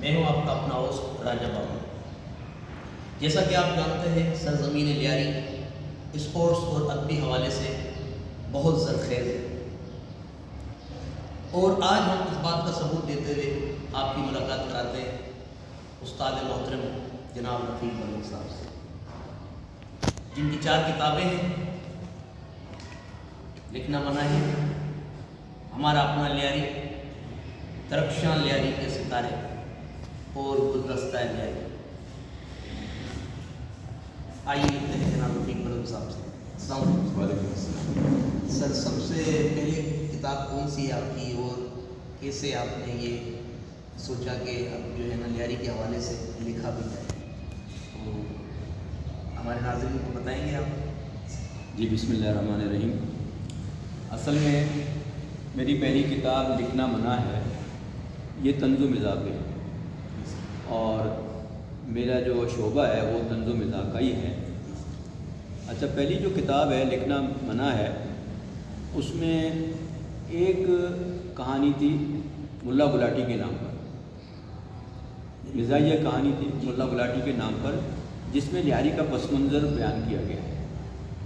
میں ہوں آپ کا اپنا ہوسٹ راجہ بابا۔ جیسا کہ آپ جانتے ہیں سرزمین لیاری اسپورٹس اور ادبی حوالے سے بہت زرخیز ہے، اور آج ہم اس بات کا ثبوت دیتے ہوئے آپ کی ملاقات کراتے ہیں استاد محترم جناب رفیق بلوچ صاحب سے، جن کی 4 کتابیں ہیں: لکھنا منع ہے، ہمارا اپنا لیاری، درخشاں لیاری کے ستارے اور گلدستہ لیاری۔ آئیے ملتے ہیں جناب رفیق بلوچ صاحب سے۔ السلام علیکم۔ وعلیکم السلام۔ سر، سب سے پہلے کتاب کون سی ہے آپ کی، اور کیسے آپ نے یہ سوچا کہ اب جو ہے نا لیاری کے حوالے سے لکھا بھی جائے، تو ہمارے ناظرین کو بتائیں گے آپ؟ جی، بسم اللہ الرحمن الرحیم۔ اصل میں میری پہلی کتاب لکھنا منع ہے، یہ طنز و مزاح پہ ہے، اور میرا جو شعبہ ہے وہ طنز و مزاح کا ہی ہے۔ اچھا، پہلی جو کتاب ہے لکھنا منع ہے، اس میں ایک کہانی تھی ملا گلاٹی کے نام پر، مزاحیہ کہانی تھی ملا گلاٹی کے نام پر، جس میں لیاری کا پس منظر بیان کیا گیا ہے۔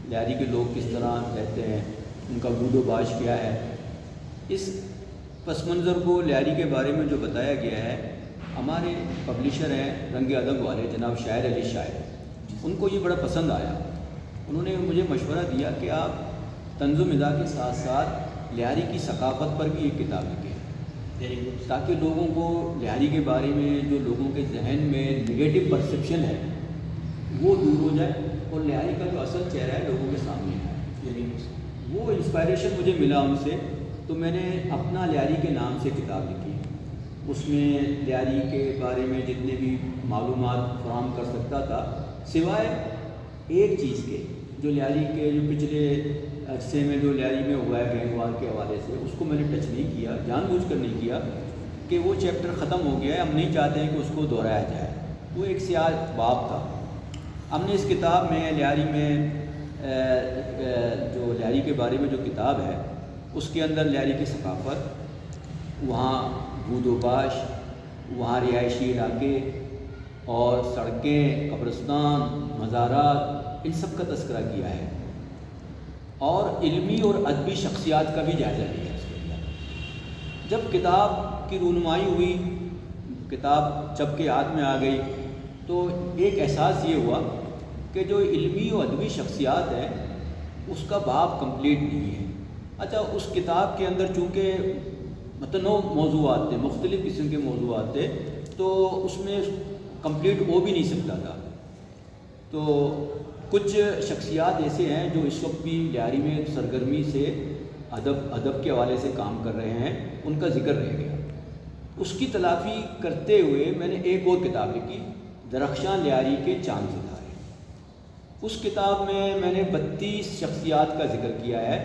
لیاری کے لوگ کس طرح رہتے ہیں، ان کا بود و باش کیا ہے، اس پس منظر کو لیاری کے بارے میں جو بتایا گیا ہے، ہمارے پبلشر ہیں رنگ ادب والے جناب شاعر علی شاعر، ان کو یہ بڑا پسند آیا۔ انہوں نے مجھے مشورہ دیا کہ آپ طنز و مزاح کے ساتھ ساتھ لیاری کی ثقافت پر بھی ایک کتاب لکھیں، تاکہ لوگوں کو لیاری کے بارے میں جو لوگوں کے ذہن میں نگیٹو پرسیپشن ہے وہ دور ہو جائے، اور لیاری کا جو اصل چہرہ ہے لوگوں کے سامنے آئے۔ وہ انسپائریشن مجھے ملا ان سے، تو میں نے اپنا لیاری کے نام سے کتاب لکھی۔ اس میں لیاری کے بارے میں جتنے بھی معلومات فراہم کر سکتا تھا، سوائے ایک چیز کے، جو لیاری کے جو پچھلے عرصے میں جو لیاری میں ہوا ہے گینگ وار کے حوالے سے، اس کو میں نے ٹچ نہیں کیا، جان بوجھ کر نہیں کیا، کہ وہ چیپٹر ختم ہو گیا ہے، ہم نہیں چاہتے ہیں کہ اس کو دہرایا جائے۔ وہ ایک سیاہ باب تھا۔ ہم نے اس کتاب میں لیاری میں جو لیاری کے بارے میں جو کتاب ہے، اس کے اندر لیاری کی ثقافت، وہاں بود و باش، وہاں رہائشی علاقے اور سڑکیں، قبرستان، مزارات، ان سب کا تذکرہ کیا ہے، اور علمی اور ادبی شخصیات کا بھی جائزہ لیا ہے اس کے اندر۔ جب کتاب کی رونمائی ہوئی، کتاب چھپ کے ہاتھ میں آ گئی، تو ایک احساس یہ ہوا کہ جو علمی و ادبی شخصیات ہیں اس کا باب کمپلیٹ نہیں ہے۔ اچھا، اس کتاب کے اندر چونکہ متنوع موضوعات تھے، مختلف قسم کے موضوعات تھے، تو اس میں کمپلیٹ ہو بھی نہیں سکتا تھا۔ تو کچھ شخصیات ایسے ہیں جو اس وقت بھی لیاری میں سرگرمی سے ادب کے حوالے سے کام کر رہے ہیں، ان کا ذکر رہ گیا۔ اس کی تلافی کرتے ہوئے میں نے ایک اور کتاب لکھی، درخشاں لیاری کے چاند ستارے۔ اس کتاب میں نے 32 شخصیات کا ذکر کیا ہے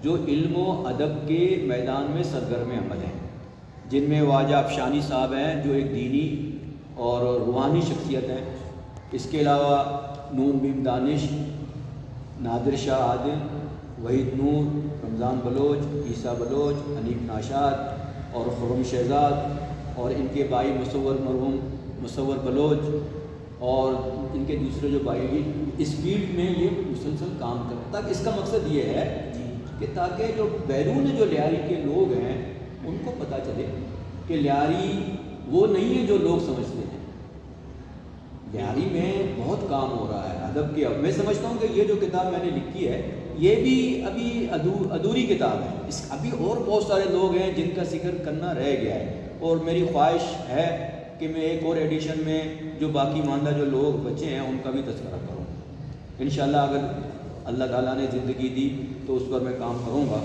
جو علم و ادب کے میدان میں سرگرم عمل ہیں، جن میں واجہ افشانی صاحب ہیں جو ایک دینی اور روحانی شخصیت ہیں۔ اس کے علاوہ نون بیم دانش، نادر شاہ عادل، وحید نور، رمضان بلوچ، عیسیٰ بلوچ، حنیف ناشاد اور خرم شہزاد، اور ان کے بھائی مصور مرحوم مصور بلوچ، اور ان کے دوسرے جو بھائی بھی اس فیلڈ میں یہ مسلسل کام کرتے ہیں، تاکہ اس کا مقصد یہ ہے کہ تاکہ جو بیرون جو لیاری کے لوگ ہیں ان کو پتہ چلے کہ لیاری وہ نہیں ہے جو لوگ سمجھتے ہیں۔ لیاری میں بہت کام ہو رہا ہے ادب کے۔ اب میں سمجھتا ہوں کہ یہ جو کتاب میں نے لکھی ہے یہ بھی ابھی ادھوری کتاب ہے، ابھی اور بہت سارے لوگ ہیں جن کا ذکر کرنا رہ گیا ہے، اور میری خواہش ہے کہ میں ایک اور ایڈیشن میں جو باقی ماندہ جو لوگ بچے ہیں ان کا بھی تذکرہ کروں انشاءاللہ، اگر اللہ تعالیٰ نے زندگی دی تو اس پر میں کام کروں گا۔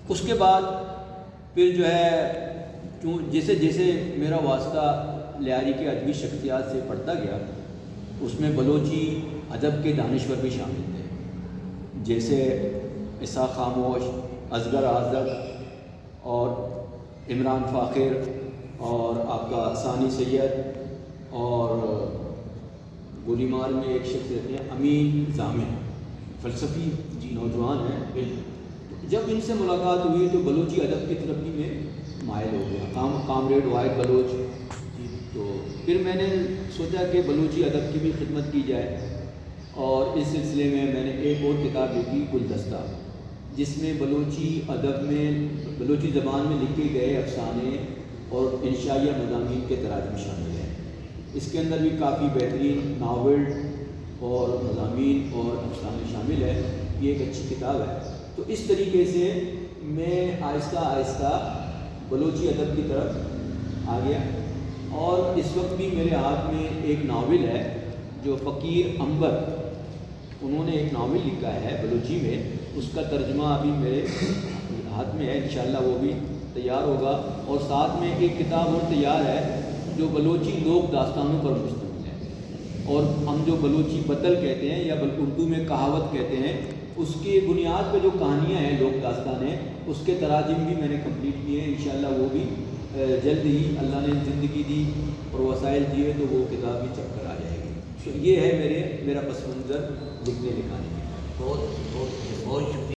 اس کے بعد پھر جو ہے جیسے جیسے میرا واسطہ لیاری کے ادبی شخصیات سے پڑھتا گیا، اس میں بلوچی ادب کے دانشور بھی شامل تھے، جیسے اسحاق خاموش، اصغر آذر اور عمران فاخر، اور آپ کا ثانی سید، اور گولی مار میں ایک شخص رہتے ہیں امین زامن، فلسفی نوجوان ہیں۔ جب ان سے ملاقات ہوئی تو بلوچی ادب کی طرف بھی میں مائل ہو گیا۔ کامریڈ واحد بلوچ تو پھر میں نے سوچا کہ بلوچی ادب کی بھی خدمت کی جائے، اور اس سلسلے میں نے ایک اور کتاب لکھی گلدستہ، جس میں بلوچی ادب میں بلوچی زبان میں لکھے گئے افسانے اور انشائیہ مضامین کے تراجم شامل ہیں۔ اس کے اندر بھی کافی بہترین ناول اور مضامین اور افسانے شامل ہے۔ یہ ایک اچھی کتاب ہے۔ تو اس طریقے سے میں آہستہ آہستہ بلوچی ادب کی طرف آ گیا، اور اس وقت بھی میرے ہاتھ میں ایک ناول ہے جو فقیر عنبر، انہوں نے ایک ناول لکھا ہے بلوچی میں، اس کا ترجمہ ابھی میرے ہاتھ میں ہے، انشاءاللہ وہ بھی تیار ہوگا۔ اور ساتھ میں ایک کتاب اور تیار ہے جو بلوچی لوک داستانوں پر مشتمل ہے، اور ہم جو بلوچی بطل کہتے ہیں یا اردو میں کہاوت کہتے ہیں، اس کی بنیاد پہ جو کہانیاں ہیں لوک داستانیں، اس کے تراجم بھی میں نے کمپلیٹ کیے ہیں۔ انشاءاللہ وہ بھی جلد ہی اللہ نے زندگی دی اور وسائل دیے تو وہ کتاب بھی چھپ کر آ جائے گی۔ تو یہ ہے میرا پس منظر لکھنے لکھانے میں۔ بہت بہت بہت شکریہ۔